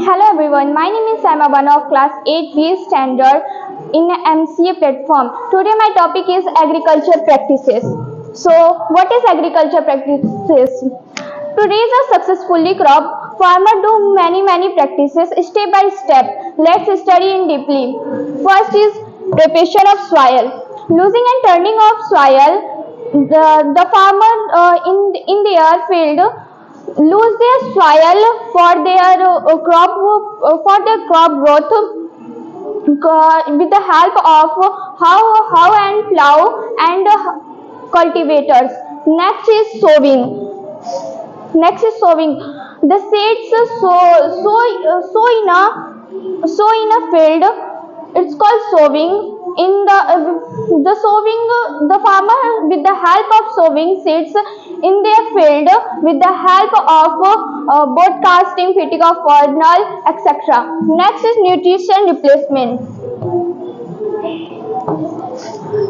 Hello everyone, my name is Saima Bana of class 8B standard in MCA platform. Today my topic is agriculture practices. So what is agriculture practices? To raise a successfully crop, farmers do many practices step by step. Let's study in deeply. First is preparation of soil. Losing and turning of soil, the farmer in their field lose their soil for their crop growth with the help of how and plow and cultivators. Next is sowing. The seeds sow in a field. It's called sowing. In the sowing, the farmer with the help of sowing seeds in their field with the help of broadcasting, fitting of kernel, etc. Next is nutrition replacement.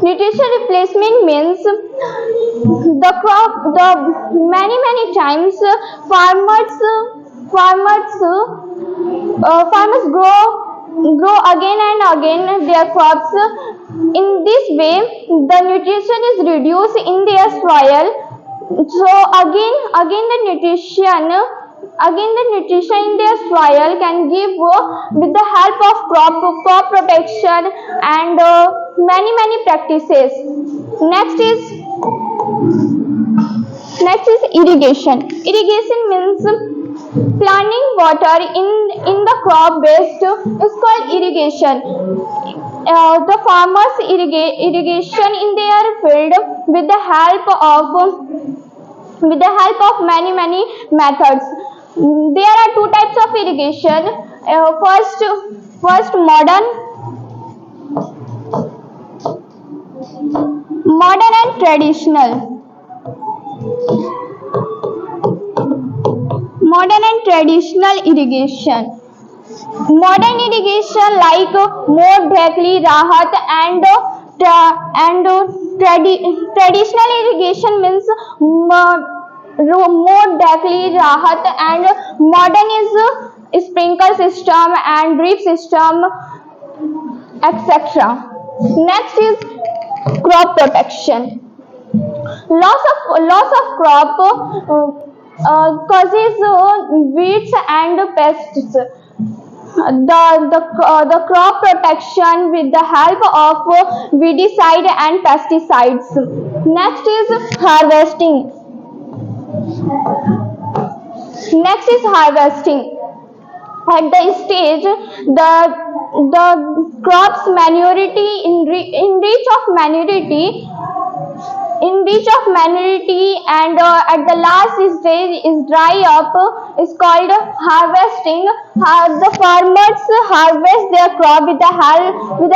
Nutrition replacement means the crop, the many times farmers grow again and again their crops. In this way, the nutrition is reduced in their soil. So again the nutrition in their soil can give with the help of crop protection and many practices. Next is irrigation. Irrigation means planting water in the crop based is called irrigation. The farmers irrigation in their field with the help of many methods. There are two types of irrigation. First modern and traditional. Modern and traditional irrigation. Modern irrigation like more directly Rahat and traditional irrigation means more directly Rahat, and modern is sprinkle system and drip system, etc. Next is crop protection. Loss of crop causes weeds and pests. The crop protection with the help of weedicide and pesticides. Next is harvesting. At the stage the crops maturity in reach of maturity and at the last stage is dry up is called harvesting. The farmers harvest their crop with the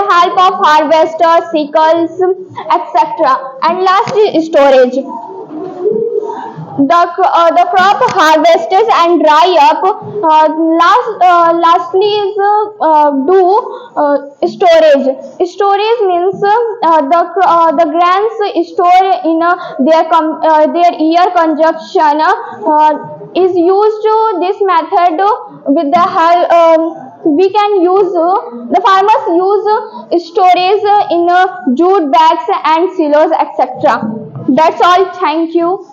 help of harvesters, sickles, etc. And last is storage. The crop harvested and dry up. Lastly is storage. Storage means the grains stored in their year consumption is used this method with the help. We can use the farmers use storage in jute bags and silos, etc. That's all. Thank you.